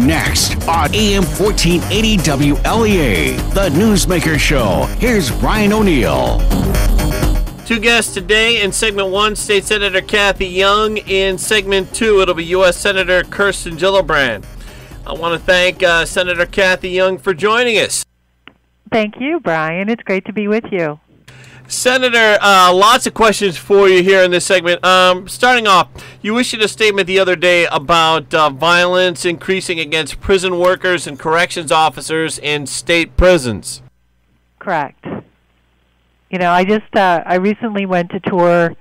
Next on AM 1480 WLEA, the Newsmaker Show. Here's Brian O'Neill. Two guests today. In segment one, State Senator Kathy Young. In segment two, it'll be U.S. Senator Kirsten Gillibrand. I want to thank Senator Kathy Young for joining us. Thank you, Brian. It's great to be with you. Senator, lots of questions for you here in this segment. Starting off, you issued a statement the other day about violence increasing against prison workers and corrections officers in state prisons. Correct. You know, I recently went to tour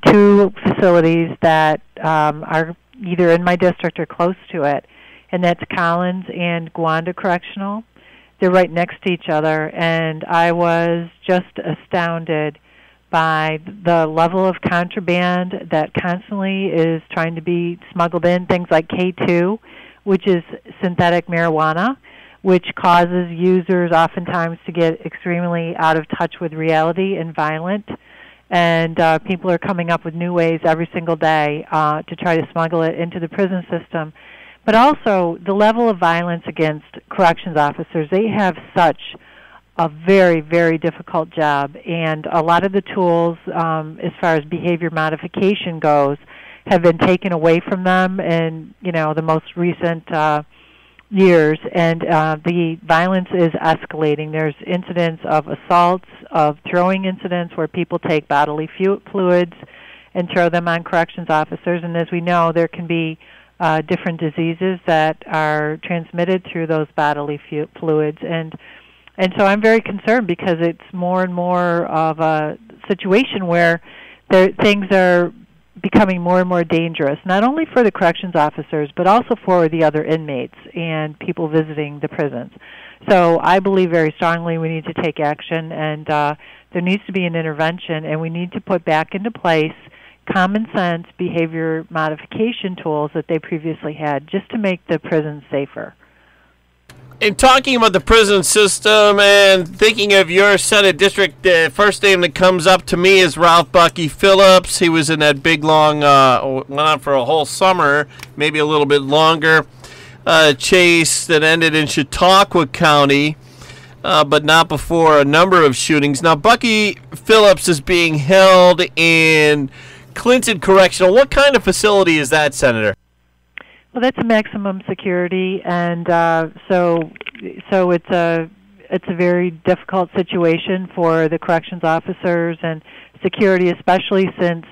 two facilities that are either in my district or close to it, and that's Collins and Gwanda Correctional. They're right next to each other, and I was just astounded by the level of contraband that constantly is trying to be smuggled in, things like K2, which is synthetic marijuana, which causes users oftentimes to get extremely out of touch with reality and violent. And people are coming up with new ways every single day to try to smuggle it into the prison system. But also the level of violence against corrections officers. They have such a very, very difficult job, and a lot of the tools as far as behavior modification goes have been taken away from them in, you know, the most recent years, and the violence is escalating. There's incidents of assaults, of throwing incidents where people take bodily fluids and throw them on corrections officers, and as we know, there can be different diseases that are transmitted through those bodily fluids, and so I'm very concerned because it's more and more of a situation where things are becoming more and more dangerous, not only for the corrections officers but also for the other inmates and people visiting the prisons. So I believe very strongly we need to take action, and there needs to be an intervention, and we need to put back into place common sense behavior modification tools that they previously had just to make the prisons safer. In talking about the prison system and thinking of your Senate district, the first name that comes up to me is Ralph Bucky Phillips. He was in that big, long, went on for a whole summer, maybe a little bit longer, chase that ended in Chautauqua County, but not before a number of shootings. Now, Bucky Phillips is being held in Clinton Correctional. What kind of facility is that, Senator? Well, that's a maximum security, and so it's a very difficult situation for the corrections officers and security, especially since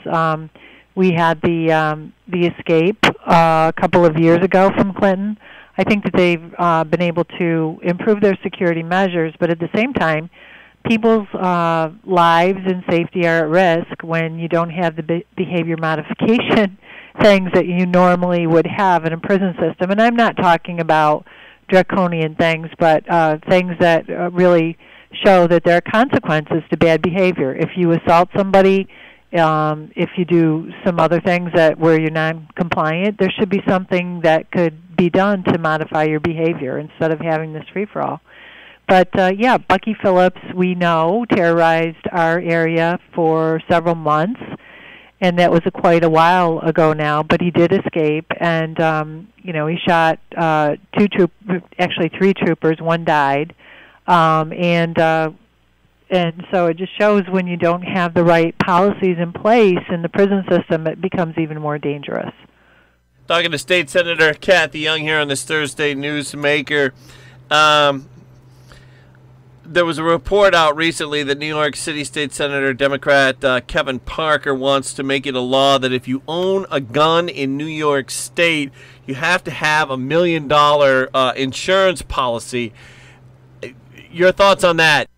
we had the escape a couple of years ago from Clinton. I think that they've been able to improve their security measures, but at the same time, people's lives and safety are at risk when you don't have the behavior modification things that you normally would have in a prison system. And I'm not talking about draconian things, but things that really show that there are consequences to bad behavior. If you assault somebody, if you do some other things where you're non-compliant, there should be something that could be done to modify your behavior instead of having this free-for-all. But, yeah, Bucky Phillips, we know, terrorized our area for several months, and that was quite a while ago now, but he did escape, and, you know, he shot three troopers, one died, and so it just shows when you don't have the right policies in place in the prison system, it becomes even more dangerous. Talking to State Senator Kathy Young here on this Thursday Newsmaker. There was a report out recently that New York City State Senator Democrat Kevin Parker wants to make it a law that if you own a gun in New York State, you have to have $1 million insurance policy. Your thoughts on that?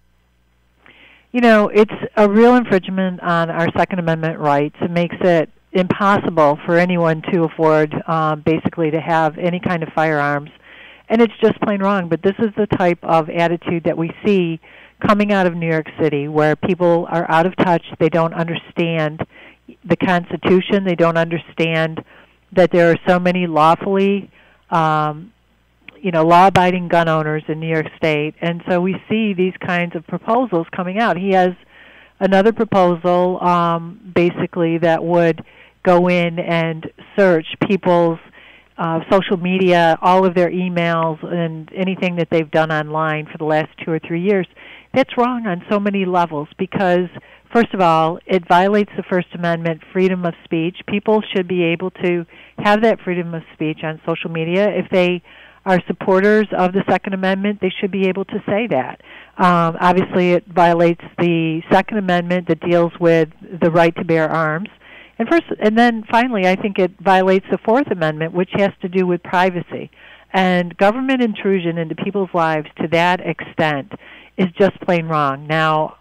You know, it's a real infringement on our Second Amendment rights. It makes it impossible for anyone to afford basically to have any kind of firearms. And it's just plain wrong, but this is the type of attitude that we see coming out of New York City, where people are out of touch. They don't understand the Constitution. They don't understand that there are so many lawfully, law-abiding gun owners in New York State. And so we see these kinds of proposals coming out. He has another proposal, basically, that would go in and search people's social media, all of their emails, and anything that they've done online for the last 2 or 3 years. That's wrong on so many levels because, first of all, it violates the First Amendment, freedom of speech. People should be able to have that freedom of speech on social media. If they are supporters of the Second Amendment, they should be able to say that. Obviously, it violates the Second Amendment that deals with the right to bear arms. And then finally, I think it violates the Fourth Amendment, which has to do with privacy. And government intrusion into people's lives to that extent is just plain wrong. Now,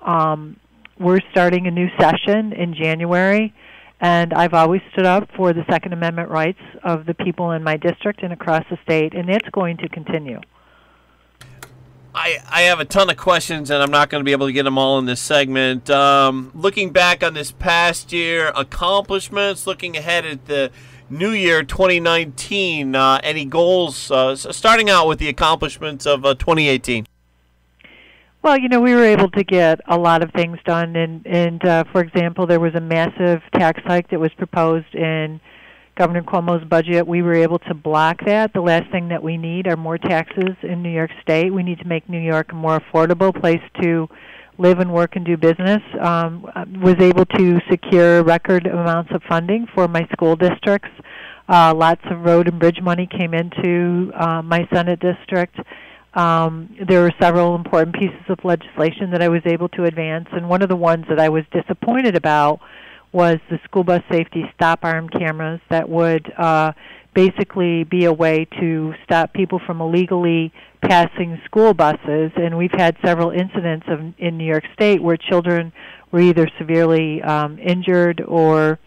we're starting a new session in January, and I've always stood up for the Second Amendment rights of the people in my district and across the state, and that's going to continue. I have a ton of questions, and I'm not going to be able to get them all in this segment. Looking back on this past year, accomplishments, looking ahead at the new year, 2019, any goals, starting out with the accomplishments of 2018? Well, we were able to get a lot of things done, and for example, there was a massive tax hike that was proposed in Governor Cuomo's budget. We were able to block that. The last thing that we need are more taxes in New York State. We need to make New York a more affordable place to live and work and do business. Was able to secure record amounts of funding for my school districts. Lots of road and bridge money came into my Senate district. There were several important pieces of legislation that I was able to advance, and one of the ones that I was disappointed about was the school bus safety stop arm cameras that would basically be a way to stop people from illegally passing school buses. And we've had several incidents in New York State where children were either severely injured or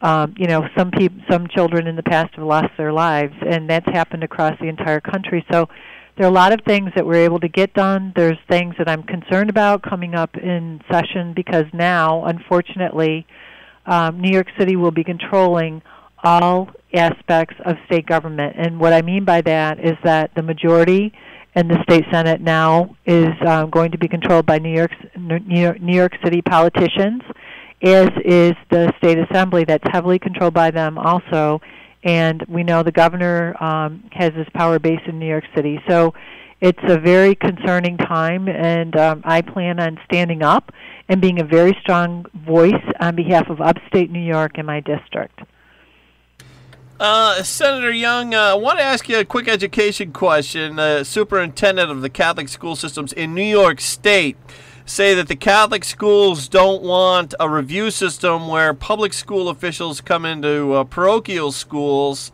some children in the past have lost their lives, and that's happened across the entire country. So there are a lot of things that we're able to get done. There's things that I'm concerned about coming up in session because now, unfortunately, New York City will be controlling all aspects of state government. And what I mean by that is that the majority in the state Senate now is going to be controlled by New York City politicians, as is the state assembly that's heavily controlled by them also. And we know the governor has his power base in New York City. So it's a very concerning time, and I plan on standing up and being a very strong voice on behalf of upstate New York and my district. Senator Young, I want to ask you a quick education question. The superintendent of the Catholic school systems in New York State say that the Catholic schools don't want a review system where public school officials come into parochial schools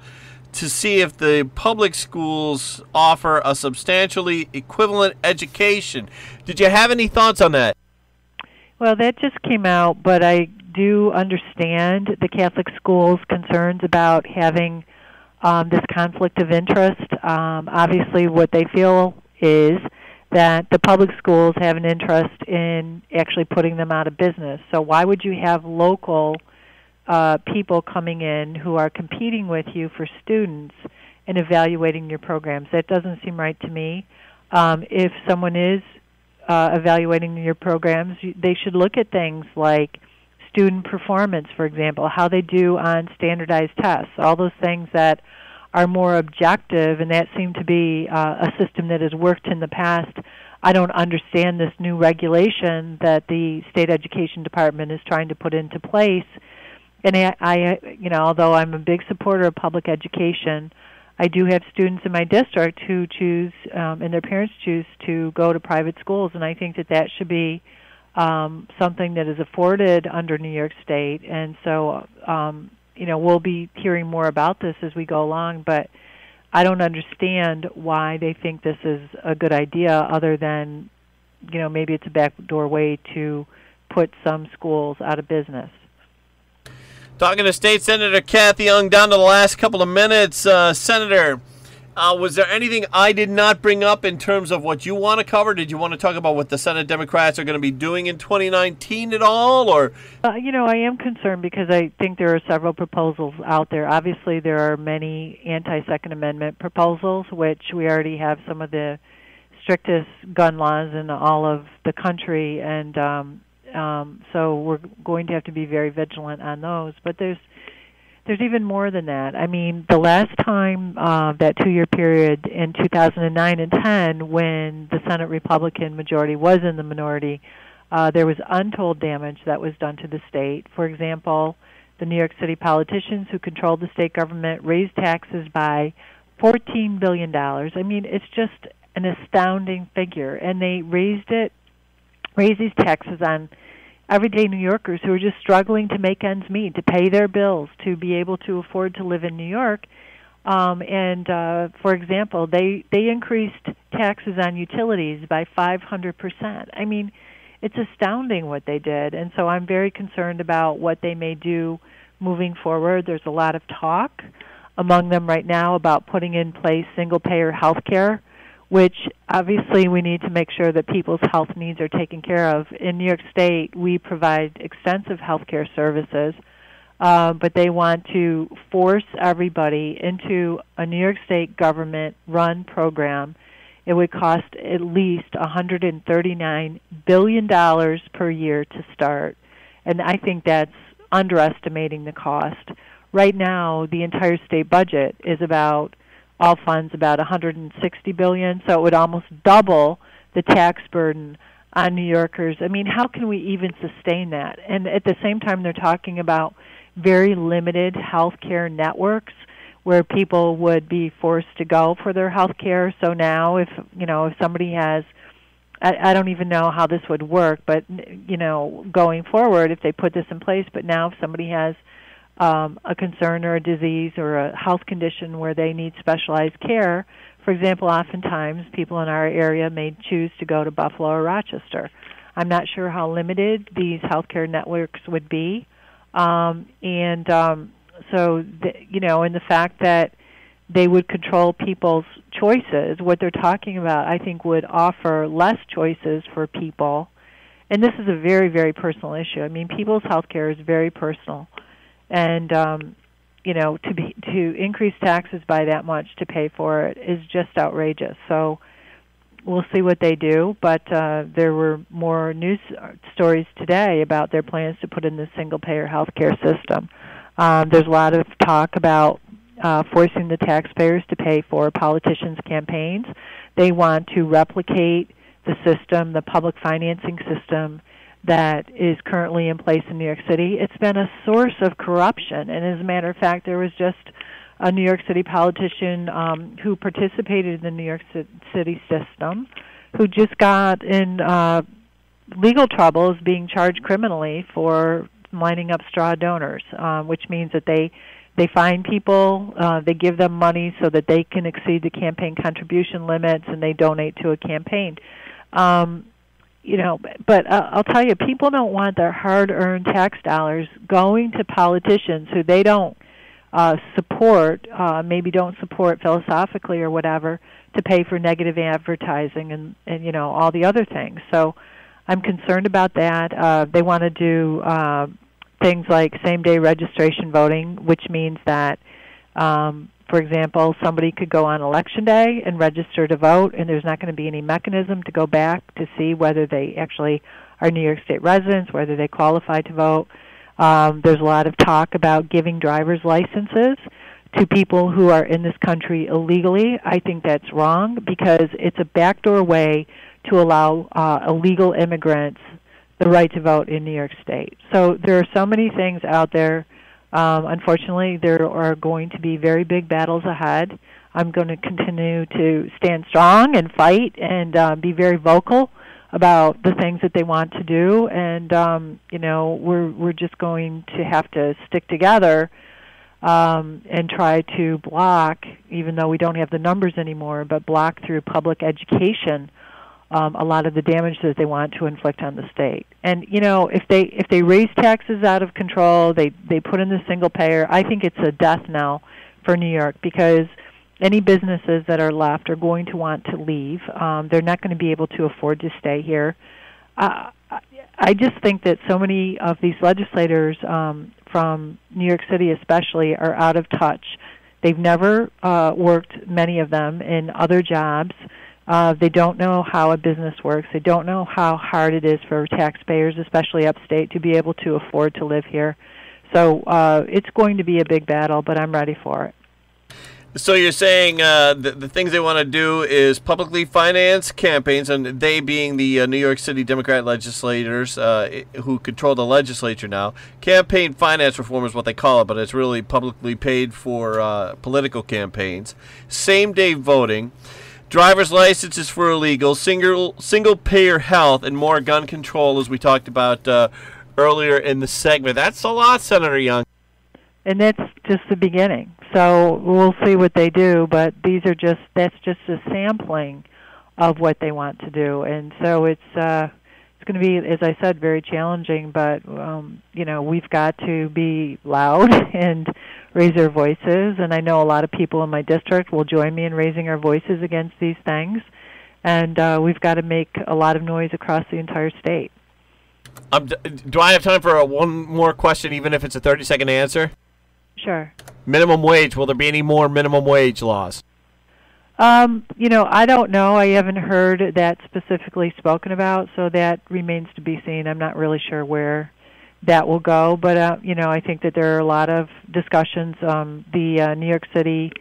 to see if the public schools offer a substantially equivalent education. Did you have any thoughts on that? Well, that just came out, but I do understand the Catholic schools' concerns about having this conflict of interest. Obviously, what they feel is that the public schools have an interest in actually putting them out of business. So why would you have local people coming in who are competing with you for students and evaluating your programs? That doesn't seem right to me. If someone is evaluating your programs, they should look at things like student performance, for example, how they do on standardized tests, all those things that are more objective, and that seemed to be a system that has worked in the past. I don't understand this new regulation that the state education department is trying to put into place. And although I'm a big supporter of public education, I do have students in my district who choose, and their parents choose to go to private schools, and I think that should be something that is afforded under New York State. And so, we'll be hearing more about this as we go along, but I don't understand why they think this is a good idea other than, maybe it's a backdoor way to put some schools out of business. Talking to State Senator Kathy Young, down to the last couple of minutes. Senator, was there anything I did not bring up in terms of what you want to cover? Did you want to talk about what the Senate Democrats are going to be doing in 2019 at all? Or I am concerned because I think there are several proposals out there. Obviously, there are many anti-Second Amendment proposals, which we already have some of the strictest gun laws in all of the country, and so we're going to have to be very vigilant on those. But there's there's even more than that. I mean, the last time, that 2-year period in 2009 and 10, when the Senate Republican majority was in the minority, there was untold damage that was done to the state. For example, the New York City politicians who controlled the state government raised taxes by $14 billion. I mean, it's just an astounding figure. And they raised these taxes on everyday New Yorkers who are just struggling to make ends meet, to pay their bills, to be able to afford to live in New York. For example, they increased taxes on utilities by 500%. I mean, it's astounding what they did, and so I'm very concerned about what they may do moving forward. There's a lot of talk among them right now about putting in place single-payer health care, which obviously we need to make sure that people's health needs are taken care of. In New York State, we provide extensive health care services, but they want to force everybody into a New York State government-run program. It would cost at least $139 billion per year to start, and I think that's underestimating the cost. Right now, the entire state budget is about all funds about $160 billion, so it would almost double the tax burden on New Yorkers. I mean, how can we even sustain that? And at the same time, they're talking about very limited health care networks where people would be forced to go for their health care. So now if somebody has, I don't even know how this would work, but, going forward, if they put this in place, but now if somebody has a concern or a disease or a health condition where they need specialized care, for example, oftentimes people in our area may choose to go to Buffalo or Rochester. I'm not sure how limited these healthcare networks would be. And the fact that they would control people's choices, what they're talking about, I think would offer less choices for people. And this is a very, very personal issue. I mean, people's health care is very personal. And, to increase taxes by that much to pay for it is just outrageous. So we'll see what they do. But there were more news stories today about their plans to put in the single-payer health care system. There's a lot of talk about forcing the taxpayers to pay for politicians' campaigns. They want to replicate the system, the public financing system that is currently in place in New York City. It's been a source of corruption, and as a matter of fact, there was just a New York City politician who participated in the New York City system who just got in legal troubles being charged criminally for lining up straw donors, which means that they find people, they give them money so that they can exceed the campaign contribution limits, and they donate to a campaign. But I'll tell you, people don't want their hard-earned tax dollars going to politicians who they don't support, maybe don't support philosophically or whatever, to pay for negative advertising and all the other things. So I'm concerned about that. They want to do things like same-day registration voting, which means that, for example, somebody could go on Election Day and register to vote, and there's not going to be any mechanism to go back to see whether they actually are New York State residents, whether they qualify to vote. There's a lot of talk about giving driver's licenses to people who are in this country illegally. I think that's wrong because it's a backdoor way to allow illegal immigrants the right to vote in New York State. So there are so many things out there. Unfortunately, there are going to be very big battles ahead. I'm going to continue to stand strong and fight and be very vocal about the things that they want to do. And, we're just going to have to stick together and try to block, even though we don't have the numbers anymore, but block through public education a lot of the damage that they want to inflict on the state. And if they raise taxes out of control, they put in the single payer, I think it's a death knell for New York because any businesses that are left are going to want to leave. They're not going to be able to afford to stay here. I just think that so many of these legislators from New York City especially are out of touch. They've never worked, many of them, in other jobs. They don't know how a business works. They don't know how hard it is for taxpayers, especially upstate, to be able to afford to live here. So it's going to be a big battle, but I'm ready for it. So you're saying the things they want to do is publicly finance campaigns, and they being the New York City Democrat legislators who control the legislature now. Campaign finance reform is what they call it, but it's really publicly paid for political campaigns. Same-day voting, driver's licenses for illegal, single-payer health, and more gun control, as we talked about earlier in the segment. That's a lot, Senator Young. And that's just the beginning. So we'll see what they do, but that's just a sampling of what they want to do. And so it's going to be, as I said, very challenging, but we've got to be loud and raise our voices, and I know a lot of people in my district will join me in raising our voices against these things, and we've got to make a lot of noise across the entire state. Do I have time for one more question, even if it's a 30-second answer? Sure. Minimum wage. Will there be any more minimum wage laws? I don't know. I haven't heard that specifically spoken about, so that remains to be seen. I'm not really sure where that will go, but I think that there are a lot of discussions. The New York City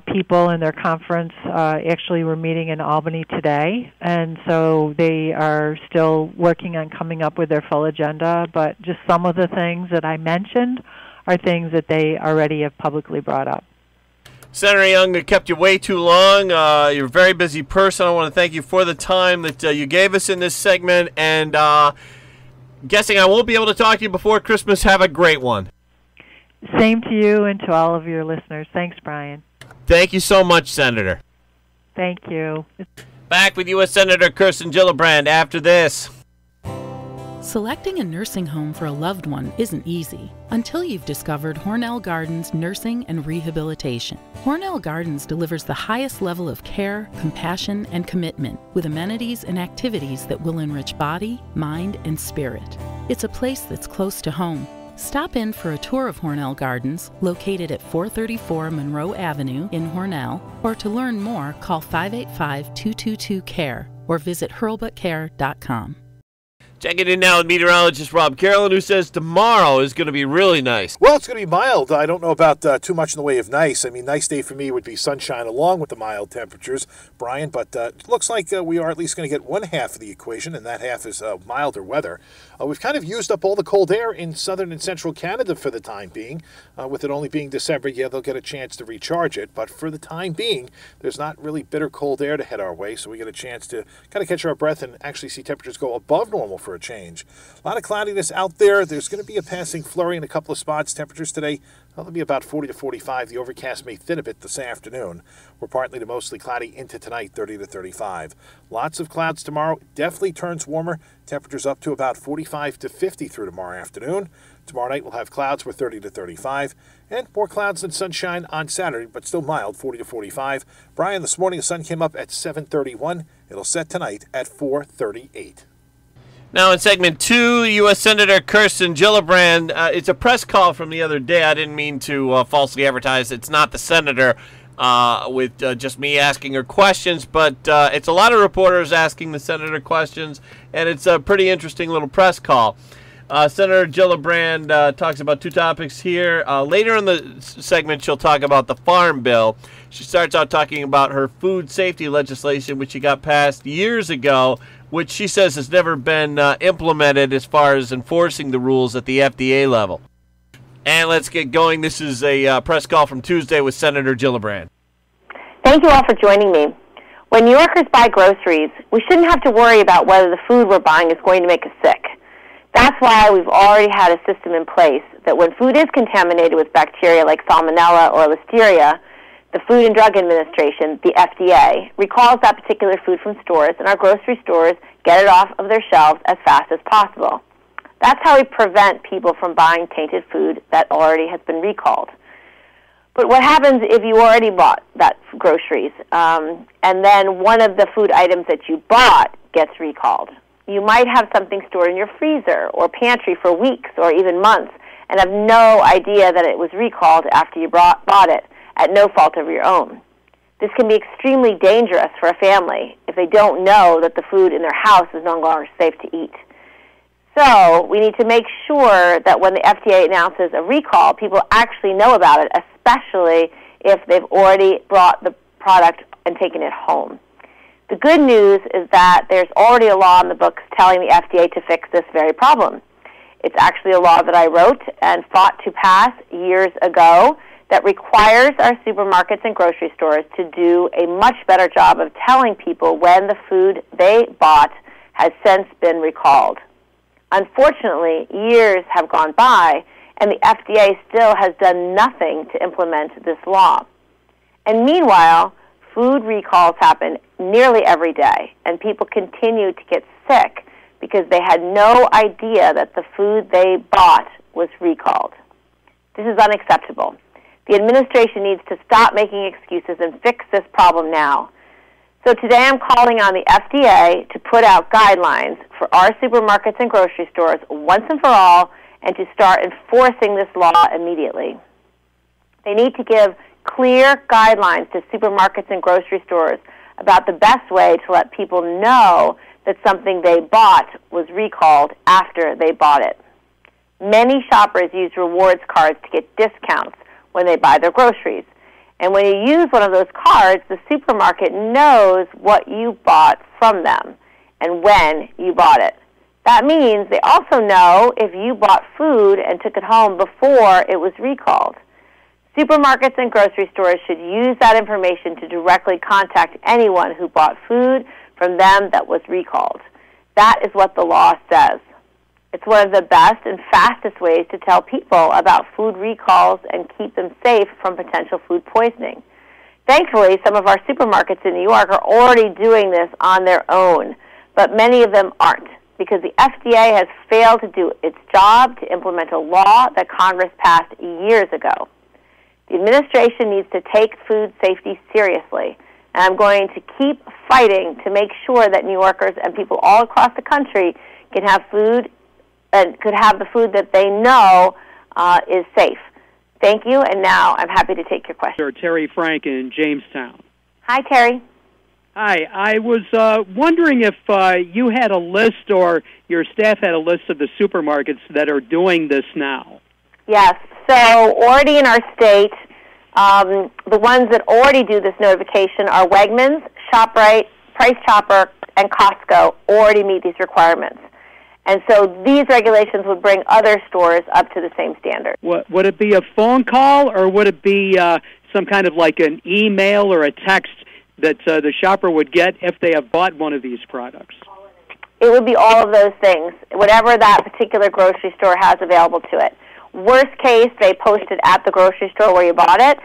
people in their conference actually were meeting in Albany today, and so they are still working on coming up with their full agenda, but just some of the things that I mentioned are things that they already have publicly brought up. Senator Young, I kept you way too long. You're a very busy person. I want to thank you for the time that you gave us in this segment, and guessing I won't be able to talk to you before Christmas. Have a great one. Same to you and to all of your listeners. Thanks, Brian. Thank you so much, Senator. Thank you. Back with U.S. Senator Kirsten Gillibrand after this. Selecting a nursing home for a loved one isn't easy until you've discovered Hornell Gardens Nursing and Rehabilitation. Hornell Gardens delivers the highest level of care, compassion, and commitment with amenities and activities that will enrich body, mind, and spirit. It's a place that's close to home. Stop in for a tour of Hornell Gardens, located at 434 Monroe Avenue in Hornell, or to learn more, call 585-222-CARE or visit hurlbutcare.com. Checking in now with meteorologist Rob Carolyn, who says tomorrow is going to be really nice. Well, it's going to be mild. I don't know about too much in the way of nice. I mean, nice day for me would be sunshine along with the mild temperatures, Brian, but it looks like we are at least going to get one half of the equation, and that half is milder weather. We've kind of used up all the cold air in southern and central Canada for the time being. With it only being December, yeah, they'll get a chance to recharge it, but for the time being, there's not really bitter cold air to head our way, so we get a chance to kind of catch our breath and actually see temperatures go above normal for a change. A lot of cloudiness out there. There's going to be a passing flurry in a couple of spots. Temperatures today, they'll be about 40 to 45. The overcast may thin a bit this afternoon. We're partly to mostly cloudy into tonight, 30 to 35. Lots of clouds tomorrow. Definitely turns warmer. Temperatures up to about 45 to 50 through tomorrow afternoon. Tomorrow night we'll have clouds with 30 to 35. And more clouds than sunshine on Saturday, but still mild, 40 to 45. Brian, this morning the sun came up at 7:31. It'll set tonight at 4:38. Now in segment 2, U.S. Senator Kirsten Gillibrand. It's a press call from the other day. I didn't mean to falsely advertise. It's not the senator with just me asking her questions, but it's a lot of reporters asking the senator questions, and it's a pretty interesting little press call. Senator Gillibrand talks about two topics here. Later in the segment, she'll talk about the Farm Bill. She starts out talking about her food safety legislation, which she got passed years ago, which she says has never been implemented as far as enforcing the rules at the FDA level. And let's get going. This is a press call from Tuesday with Senator Gillibrand. Thank you all for joining me. When New Yorkers buy groceries, we shouldn't have to worry about whether the food we're buying is going to make us sick. That's why we've already had a system in place that when food is contaminated with bacteria like Salmonella or Listeria, the Food and Drug Administration, the FDA, recalls that particular food from stores, and our grocery stores get it off of their shelves as fast as possible. That's how we prevent people from buying tainted food that already has been recalled. But what happens if you already bought that groceries, and then one of the food items that you bought gets recalled? You might have something stored in your freezer or pantry for weeks or even months and have no idea that it was recalled after you bought it, at no fault of your own. This can be extremely dangerous for a family if they don't know that the food in their house is no longer safe to eat. So we need to make sure that when the FDA announces a recall, people actually know about it, especially if they've already brought the product and taken it home. The good news is that there's already a law in the books telling the FDA to fix this very problem. It's actually a law that I wrote and fought to pass years ago that requires our supermarkets and grocery stores to do a much better job of telling people when the food they bought has since been recalled. Unfortunately, years have gone by, and the FDA still has done nothing to implement this law. And meanwhile, food recalls happen nearly every day, and people continue to get sick because they had no idea that the food they bought was recalled. This is unacceptable. The administration needs to stop making excuses and fix this problem now. So today I'm calling on the FDA to put out guidelines for our supermarkets and grocery stores once and for all, and to start enforcing this law immediately. They need to give clear guidelines to supermarkets and grocery stores about the best way to let people know that something they bought was recalled after they bought it. Many shoppers use rewards cards to get discounts when they buy their groceries. And when you use one of those cards, the supermarket knows what you bought from them and when you bought it. That means they also know if you bought food and took it home before it was recalled. Supermarkets and grocery stores should use that information to directly contact anyone who bought food from them that was recalled. That is what the law says. It's one of the best and fastest ways to tell people about food recalls and keep them safe from potential food poisoning. Thankfully, some of our supermarkets in New York are already doing this on their own, but many of them aren't, because the FDA has failed to do its job to implement a law that Congress passed years ago. The administration needs to take food safety seriously, and I'm going to keep fighting to make sure that New Yorkers and people all across the country can have food and could have the food that they know is safe. Thank you, and now I'm happy to take your question. Terry Frank in Jamestown. Hi, Terry. Hi, I was wondering if you had a list or your staff had a list of the supermarkets that are doing this now. Yes, so already in our state, the ones that already do this notification are Wegmans, ShopRite, Price Chopper, and Costco already meet these requirements. And so these regulations would bring other stores up to the same standard. Would it be a phone call, or would it be some kind of like an email or a text that the shopper would get if they have bought one of these products? It would be all of those things, whatever that particular grocery store has available to it. Worst case, they post it at the grocery store where you bought it,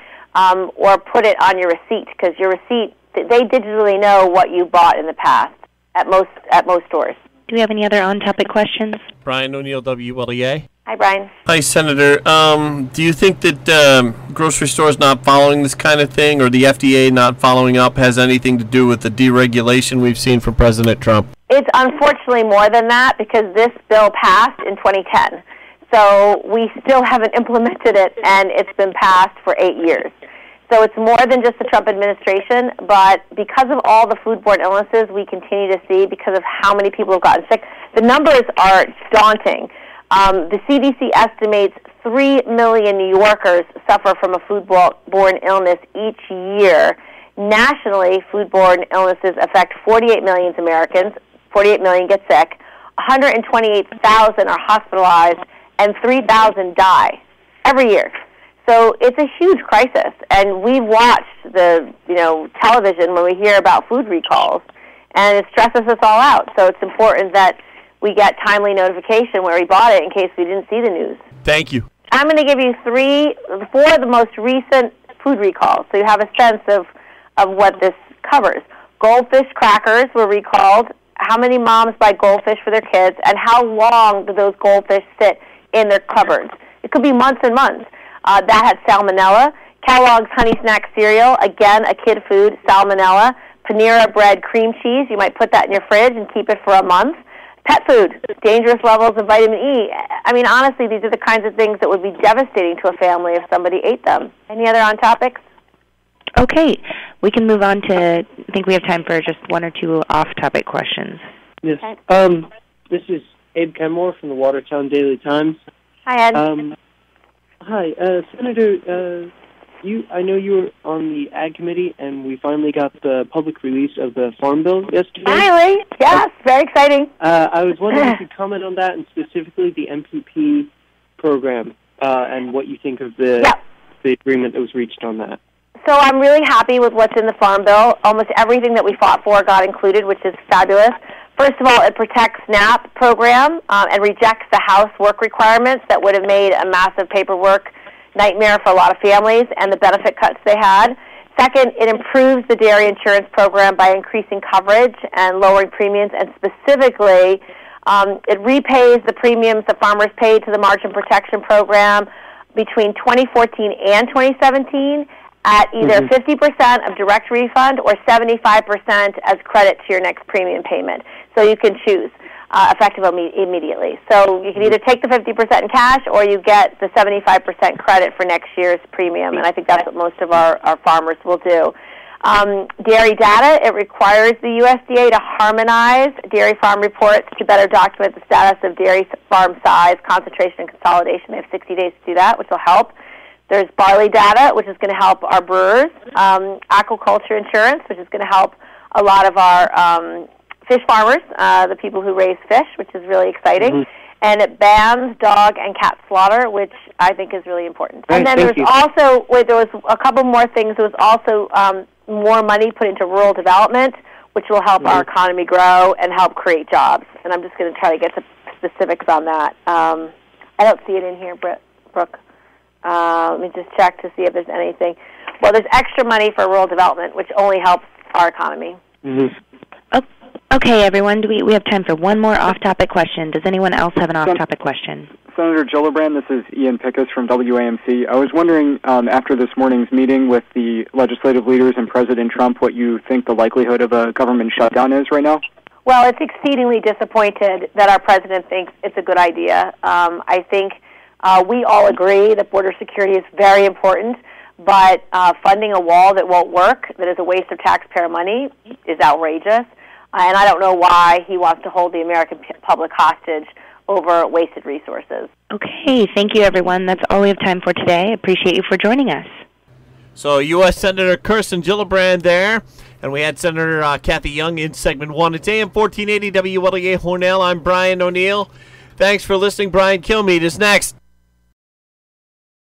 or put it on your receipt, because your receipt, they digitally know what you bought in the past at most stores. Do we have any other on-topic questions? Brian O'Neill, Wlea. Hi, Brian. Hi, Senator. Do you think that grocery stores not following this kind of thing, or the FDA not following up, has anything to do with the deregulation we've seen from President Trump? It's unfortunately more than that, because this bill passed in 2010. So we still haven't implemented it, and it's been passed for 8 years. So it's more than just the Trump administration, but because of all the foodborne illnesses we continue to see, because of how many people have gotten sick, the numbers are daunting. The CDC estimates 3 million New Yorkers suffer from a foodborne illness each year. Nationally, foodborne illnesses affect 48 million Americans. 48 million get sick. 128,000 are hospitalized, and 3,000 die every year. So it's a huge crisis, and we've watched the television when we hear about food recalls, and it stresses us all out. So it's important that we get timely notification where we bought it in case we didn't see the news. Thank you. I'm going to give you 4 of the most recent food recalls, so you have a sense of what this covers. Goldfish crackers were recalled. How many moms buy goldfish for their kids, and how long do those goldfish sit in their cupboards? It could be months and months. That had salmonella. Kellogg's Honey Snack cereal, again, a kid food, salmonella. Panera Bread cream cheese, you might put that in your fridge and keep it for a month. Pet food, dangerous levels of vitamin E. I mean, honestly, these are the kinds of things that would be devastating to a family if somebody ate them. Any other on topics? Okay, we can move on to, I think we have time for just 1 or 2 off-topic questions. Yes. This is Abe Kenmore from the Watertown Daily Times. Hi, Ed. Hi, Senator. I know you were on the Ag Committee, and we finally got the public release of the Farm Bill yesterday. Finally, yes, very exciting. I was wondering if you could comment on that, and specifically the MPP program, and what you think of the agreement that was reached on that. So I'm really happy with what's in the Farm Bill. Almost everything that we fought for got included, which is fabulous. First of all, it protects SNAP program and rejects the House work requirements that would have made a massive paperwork nightmare for a lot of families and the benefit cuts they had. Second, it improves the dairy insurance program by increasing coverage and lowering premiums, and specifically, it repays the premiums the farmers paid to the margin protection program between 2014 and 2017 at either 50% of direct refund or 75% as credit to your next premium payment. So you can choose effective immediately. So you can either take the 50% in cash or you get the 75% credit for next year's premium, and I think that's what most of our farmers will do. Dairy data, it requires the USDA to harmonize dairy farm reports to better document the status of dairy farm size, concentration, and consolidation. They have 60 days to do that, which will help. There's barley data, which is going to help our brewers. Aquaculture insurance, which is going to help a lot of our fish farmers, the people who raise fish, which is really exciting. And it bans dog and cat slaughter, which I think is really important. And then there was a couple more things. There was also more money put into rural development, which will help our economy grow and help create jobs. And I'm just going to try to get to specifics on that. I don't see it in here, Brooke. Let me just check to see if there's anything. Well, there's extra money for rural development, which only helps our economy. Okay, everyone, we have time for one more off-topic question. Does anyone else have an off-topic question? Senator Gillibrand, this is Ian Pickus from WAMC. I was wondering, after this morning's meeting with the legislative leaders and President Trump, what you think the likelihood of a government shutdown is right now? Well, it's exceedingly disappointed that our president thinks it's a good idea. I think we all agree that border security is very important, but funding a wall that won't work, that is a waste of taxpayer money, is outrageous. And I don't know why he wants to hold the American public hostage over wasted resources. Okay, thank you, everyone. That's all we have time for today. Appreciate you for joining us. So U.S. Senator Kirsten Gillibrand there, and we had Senator Kathy Young in segment 1. It's AM 1480 WLEA Hornell. I'm Brian O'Neill. Thanks for listening. Brian Kilmeade is next.